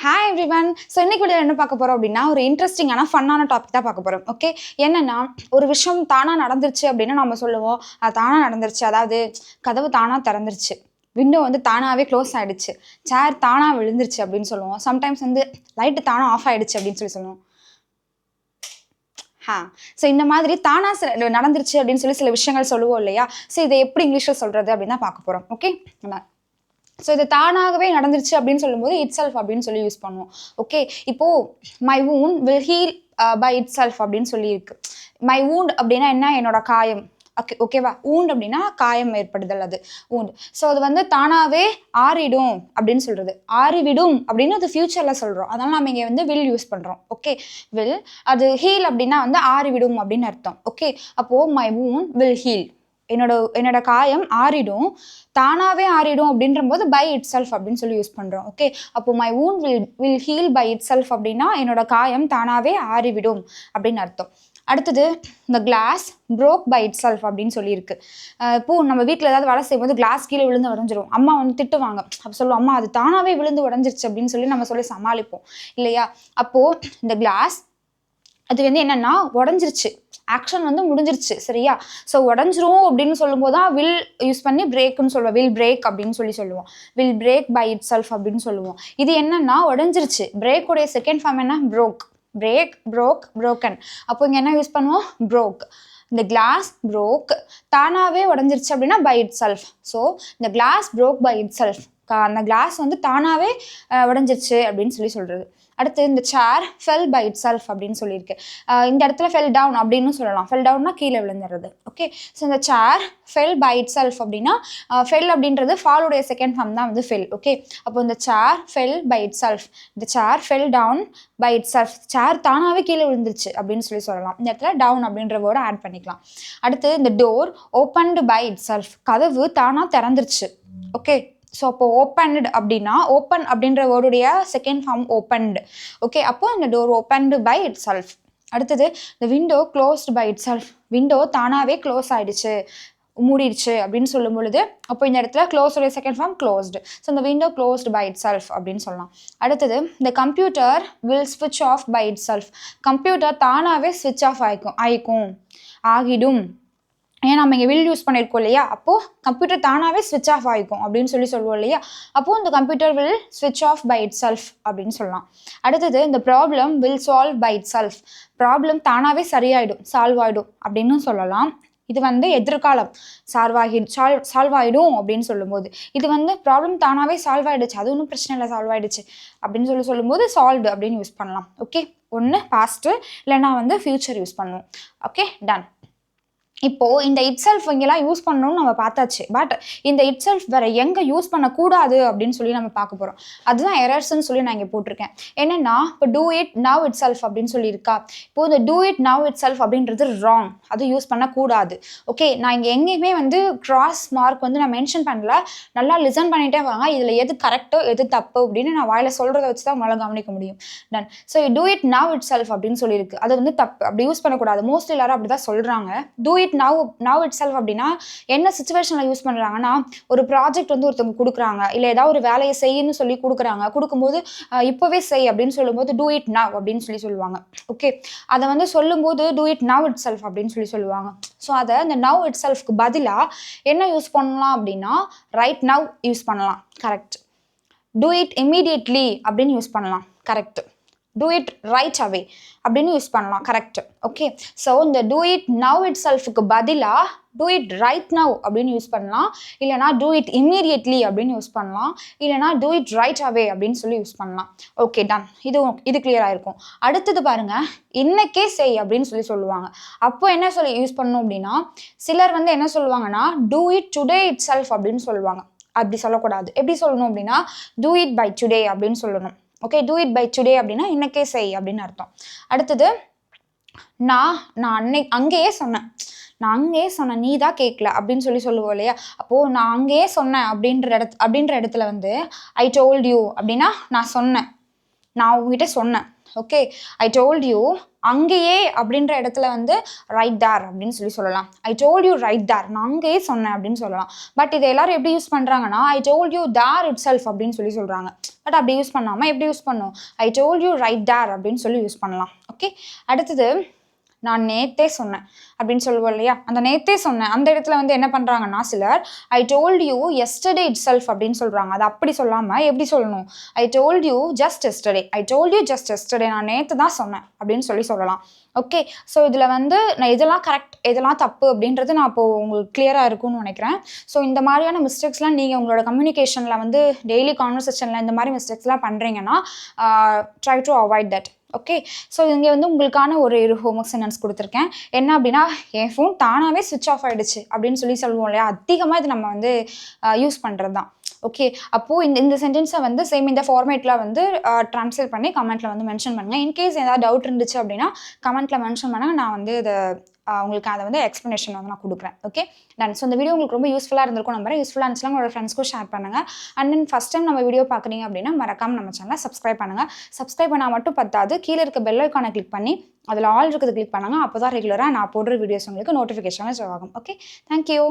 Hi everyone. So இன்னைக்கு video என்ன பார்க்க போகிறோம் அப்படின்னா, ஒரு இன்ட்ரெஸ்டிங்கான ஃபன்னான டாபிக் தான் பார்க்க போகிறோம். ஓகே, என்னன்னா ஒரு விஷயம் தானாக நடந்துருச்சு அப்படின்னா நம்ம சொல்லுவோம், அது தானாக நடந்துருச்சு. அதாவது கதவு தானாக திறந்துருச்சு, விண்டோ வந்து தானாகவே க்ளோஸ் ஆகிடுச்சு, சேர் தானாக விழுந்துருச்சு அப்படின்னு சொல்லுவோம். சம்டைம்ஸ் வந்து லைட்டு தானாக ஆஃப் ஆகிடுச்சு அப்படின்னு சொல்லுவோம். ஸோ இந்த மாதிரி தானாக சில நடந்துருச்சு அப்படின்னு சில விஷயங்கள் சொல்லுவோம் இல்லையா? ஸோ இதை எப்படி இங்கிலீஷில் சொல்கிறது அப்படின்னு தான் பார்க்க போகிறோம். ஓகே, ஸோ இது தானாகவே நடந்துருச்சு அப்படின்னு சொல்லும்போது இட் செல்ஃப் அப்படின்னு சொல்லி யூஸ் பண்ணுவோம். ஓகே, இப்போது my wound will heal by itself அப்படின்னு சொல்லியிருக்கு. மை வூண்ட் அப்படின்னா என்ன? என்னோட காயம். ஓகேவா? ஊண்ட் அப்படின்னா காயம் ஏற்படுதல், அது ஊண்ட். ஸோ அது வந்து தானாகவே ஆறிடும் அப்படின்னு சொல்கிறது. ஆறிவிடும் அப்படின்னு அது ஃபியூச்சரில் சொல்கிறோம். அதனால் நம்ம இங்கே வந்து வில் யூஸ் பண்ணுறோம். Okay, will. அது ஹீல் அப்படின்னா வந்து ஆறிவிடும் அப்படின்னு அர்த்தம். ஓகே, அப்போது மை வூண்ட் வில் ஹீல், என்னோட காயம் ஆறிடும், தானாகவே ஆறிடும் அப்படின்ற போது பை இட் செல்ஃப் அப்படின்னு சொல்லி யூஸ் பண்ணுறோம். ஓகே, அப்போ my wound will heal by itself அப்படின்னா என்னோட காயம் தானாகவே ஆறிவிடும் அப்படின்னு அர்த்தம். அடுத்தது, இந்த glass broke by itself அப்படின்னு சொல்லியிருக்கு. இப்போது நம்ம வீட்டில் ஏதாவது வேலை செய்யும்போது கிளாஸ் கீழே விழுந்து உடஞ்சிரும். அம்மா வந்து திட்டுவாங்க. அப்போ சொல்லுவோம், அம்மா அது தானாகவே விழுந்து உடஞ்சிருச்சு அப்படின்னு சொல்லி நம்ம சொல்லி சமாளிப்போம் இல்லையா? அப்போது இந்த கிளாஸ் அது வந்து என்னென்னா உடஞ்சிருச்சு, ஆக்ஷன் வந்து முடிஞ்சிருச்சு. சரியா? ஸோ உடஞ்சிரும் அப்படின்னு சொல்லும்போது தான் வில் யூஸ் பண்ணி பிரேக்குன்னு சொல்லுவோம். வில் பிரேக் அப்படின்னு சொல்லுவோம். Will break by itself அப்படின்னு சொல்லுவோம். இது என்னன்னா உடஞ்சிருச்சு. பிரேக்குடைய செகண்ட் ஃபார்ம் என்ன? ப்ரோக். Break, broke, broken. அப்போ இங்கே என்ன யூஸ் பண்ணுவோம்? ப்ரோக். இந்த கிளாஸ் ப்ரோக் தானாகவே உடஞ்சிருச்சு அப்படின்னா பை இட் செல்ஃப். ஸோ இந்த glass broke by itself, அந்த கிளாஸ் வந்து தானாகவே உடஞ்சிருச்சு அப்படின்னு சொல்கிறது. அடுத்து, இந்த chair fell by itself அப்படின்னு சொல்லியிருக்கு. இந்த இடத்துல ஃபெல் டவுன் அப்படின்னு சொல்லலாம். ஃபெல் டவுன்னா கீழே விழுந்துடுறது. ஓகே, ஸோ இந்த chair fell by itself அப்படின்னா ஃபெல் அப்படின்றது ஃபாலுடைய செகண்ட் ஃபார்ம் தான் வந்து ஃபெல். ஓகே, அப்போ இந்த chair fell by itself, இந்த chair fell down by itself, chair தானாகவே கீழே விழுந்துருச்சு அப்படின்னு சொல்லலாம். இந்த இடத்துல டவுன் அப்படின்ற வேர்டை ஆட் பண்ணிக்கலாம். அடுத்து, இந்த door opened by itself, கதவு தானாக திறந்துருச்சு. ஓகே, ஸோ அப்போ ஓப்பன்டு அப்படின்னா ஓப்பன் அப்படின்ற வேர்டுடைய செகண்ட் ஃபார்ம் ஓப்பன்டு. ஓகே, அப்போ இந்த door opened by itself. அடுத்தது, இந்த window closed by itself, window தானாகவே க்ளோஸ் ஆகிடுச்சு, மூடிடுச்சு அப்படின்னு சொல்லும் பொழுது அப்போ இந்த இடத்துல க்ளோஸுடைய செகண்ட் ஃபார்ம் க்ளோஸ்டு. ஸோ இந்த window closed by itself அப்படின்னு சொல்லலாம். அடுத்தது, இந்த கம்ப்யூட்டர் வில் ஸ்விட்ச் off by it self, computer தானாகவே ஸ்விட்ச் ஆஃப் ஆகிடும். ஏன் நம்ம இங்கே வில் யூஸ் பண்ணியிருக்கோம் இல்லையா? அப்போது கம்ப்யூட்டர் தானாகவே ஸ்விட்ச் ஆஃப் ஆகிக்கும் அப்படின்னு சொல்லுவோம் இல்லையா? அப்போது இந்த கம்ப்யூட்டர் வில் ஸ்விட்ச் ஆஃப் பை இட் செல்ஃப் அப்படின்னு சொல்லலாம். அடுத்தது, இந்த problem will solve by itself, problem தானாகவே சரியாயிடும், சால்வ் ஆகிடும் அப்படின்னு சொல்லலாம். இது வந்து எதிர்காலம், சால்வ் ஆகிடும் அப்படின்னு சொல்லும்போது, இது வந்து ப்ராப்ளம் தானாகவே சால்வ் ஆகிடுச்சு, அது ஒன்றும் பிரச்சனை இல்லை, சால்வ் ஆகிடுச்சு அப்படின்னு சொல்லும்போது சால்வ்டு அப்படின்னு யூஸ் பண்ணலாம். ஓகே, ஒன்று பாஸ்ட்டு இல்லைனா வந்து ஃபியூச்சர் யூஸ் பண்ணுவோம். Okay, done. இப்போது இந்த இட் செல்ஃப் இங்கெல்லாம் யூஸ் பண்ணணும்னு நம்ம பார்த்தாச்சு. பட் இந்த இட் செல்ஃப் வேறு எங்கே யூஸ் பண்ணக்கூடாது அப்படின்னு சொல்லி நம்ம பார்க்க போகிறோம். அதுதான் எரர்ஸ்ன்னு சொல்லி நான் இங்கே போட்டிருக்கேன். என்னென்னா, இப்போ two it now itself அப்படின்னு சொல்லியிருக்கா. இப்போது இந்த do it now it self அப்படின்றது ராங், அது யூஸ் பண்ணக்கூடாது. ஓகே, நான் இங்கே எங்கேயுமே வந்து கிராஸ் மார்க் வந்து நான் மென்ஷன் பண்ணல. நல்லா லிசன் பண்ணிகிட்டே வாங்க, இதில் எது கரெக்டோ எது தப்பு அப்படின்னு நான் வாயில் சொல்கிறத வச்சு தான் உங்களால் கவனிக்க முடியும். Done. So do it now itself அப்படின்னு சொல்லியிருக்கு, அது வந்து தப்பு, அப்படி யூஸ் பண்ணக்கூடாது. மோஸ்ட்லி எல்லாரும் அப்படி தான் சொல்கிறாங்க. Two it now itself அப்படின்னா என்ன சிச்சுவேஷனில் யூஸ் பண்ணுறாங்கன்னா, ஒரு ப்ராஜெக்ட் வந்து ஒருத்தவங்க கொடுக்குறாங்க, இல்லை ஏதாவது ஒரு வேலையை செய்யணும்னு சொல்லி கொடுக்கும்போது இப்போவே செய் அப்படின்னு சொல்லும்போது டூ இட் நவ் அப்படின்னு சொல்லுவாங்க. ஓகே, அதை வந்து சொல்லும்போது two it now itself அப்படின்னு சொல்லுவாங்க. ஸோ அதை இந்த நவ் இட் செல்ஃப்க்கு பதிலாக என்ன யூஸ் பண்ணலாம் அப்படின்னா ரைட் நவ் யூஸ் பண்ணலாம். கரெக்ட். டூ இட் இம்மீடியட்லி அப்படின்னு யூஸ் பண்ணலாம். Correct. Do it right away அப்படின்னு யூஸ் பண்ணலாம். கரெக்ட். ஓகே, ஸோ இந்த டூ இட் நவ் இட் செல்ஃபுக்கு பதிலாக டூ இட் ரைட் நவ் அப்படின்னு யூஸ் பண்ணலாம், இல்லைனா டூ இட் இம்மீடியட்லி அப்படின்னு யூஸ் பண்ணலாம், இல்லைனா டூ இட் ரைட் அவே அப்படின்னு யூஸ் பண்ணலாம். Okay, done. இது கிளியராக இருக்கும். அடுத்தது பாருங்க, இன்னைக்கே செய் அப்படின்னு சொல்லுவாங்க. அப்போ என்ன யூஸ் பண்ணணும் அப்படின்னா, சிலர் வந்து என்ன சொல்லுவாங்கன்னா do it today it self அப்படின்னு சொல்லுவாங்க. அப்படி சொல்லக்கூடாது. எப்படி சொல்லணும் அப்படின்னா டூ இட் பை டுடே அப்படின்னு சொல்லணும். Okay, do it by today அப்படின்னா இன்னைக்கே செய் அப்படின்னு அர்த்தம். அடுத்தது, நான் அங்கேயே சொன்னேன் நீ தான் கேட்கல அப்படின்னு சொல்லுவோம் இல்லையா? அப்போது நான் அங்கேயே சொன்னேன் அப்படின்ற இடத்துல வந்து ஐ டோல்ட் யூ அப்படின்னா நான் உங்ககிட்ட சொன்னேன் ஓகே, ஐ டோல்ட் யூ, அங்கேயே அப்படின்ற இடத்துல வந்து ரைட் தேர் அப்படின்னு சொல்லலாம். ஐ டோல்ட் யூ ரைட் தேர், நான் அங்கேயே சொன்னேன் அப்படின்னு சொல்லலாம். பட் இதை எல்லாரும் எப்படி யூஸ் பண்ணுறாங்கன்னா, I told you there itself அப்படின்னு சொல்கிறாங்க. பட் அப்படி யூஸ் பண்ணாமல் எப்படி யூஸ் பண்ணும், I told you right there அப்படின்னு சொல்லி யூஸ் பண்ணலாம். ஓகே, அடுத்தது நான் நேத்தே சொன்னேன் அப்படின்னு சொல்லுவோம் இல்லையா, அந்த நேத்தே சொன்னேன் அந்த இடத்துல வந்து என்ன பண்ணுறாங்கன்னா சிலர் ஐ told you yesterday it self அப்படின்னு சொல்கிறாங்க. அது அப்படி சொல்லாமல் எப்படி சொல்லணும், ஐ told you just yesterday, I told you just yesterday, நான் நேற்று தான் சொன்னேன் அப்படின்னு சொல்லலாம். ஓகே, ஸோ இதில் வந்து நான் இதெல்லாம் கரெக்ட் இதெல்லாம் தப்பு அப்படின்றது நான் இப்போது உங்களுக்கு கிளியராக இருக்கும்னு நினைக்கிறேன். ஸோ இந்த மாதிரியான மிஸ்டேக்ஸ்லாம் நீங்கள் உங்களோட கம்யூனிகேஷனில் வந்து டெய்லி கான்வர்சேஷனில் இந்த மாதிரி மிஸ்டேக்ஸ்லாம் பண்ணுறீங்கன்னா try to avoid that. Okay, so இங்கே வந்து உங்களுக்கான ஒரு ஹோம்ஒர்க் சென்டென்ஸ் கொடுத்துருக்கேன். என்ன அப்படின்னா, என் ஃபோன் தானாகவே சுவிட்ச் ஆஃப் ஆகிடுச்சு அப்படின்னு சொல்லுவோம் இல்லையா, அதிகமாக இது நம்ம வந்து யூஸ் பண்ணுறது தான். ஓகே, அப்போது இந்த சென்டென்ஸை வந்து சேம் இந்த ஃபார்மேட்டில் வந்து ட்ரான்ஸ்லேட் பண்ணி கமெண்ட்டில் வந்து மென்ஷன் பண்ணுங்கள். இன்கேஸ் ஏதாவது டவுட் இருந்துச்சு அப்படின்னா கமெண்ட்டில் மென்ஷன் பண்ணால் நான் வந்து இதை உங்களுக்கு அதை வந்து எக்ஸ்ப்ளனேஷன் வந்து நான் கொடுக்குறேன். Okay done. ஸோ இந்த வீடியோ உங்களுக்கு ரொம்ப யூஸ்ஃபுல்லாக இருந்திருக்கும் நம்புறேன். யூஸ்ஃபுல்லாக இருந்துச்சுன்னா உங்களோட ஃப்ரெண்ட்ஸ்க்கும் ஷேர் பண்ணுங்கள். அண்ட் தென் ஃபஸ்ட் டைம் நம்ம வீடியோ பார்க்குறீங்க அப்படின்னா மறக்காம நம்ம சேனலை சப்ஸ்கிரைப் பண்ணுங்கள். சப்ஸ்கிரைப் பண்ணால் மட்டும் பத்தாது, கீழே இருக்க பெல் ஐக்கானை கிளிக் பண்ணி அதில் ஆல் இருக்கிறது கிளிக் பண்ணுங்கள். அப்போ தான் ரெகுலராக நான் போடுற வீடியோஸ் உங்களுக்கு நோட்டிஃபிகேஷனில் ஷோ ஆகும். Okay, thank you.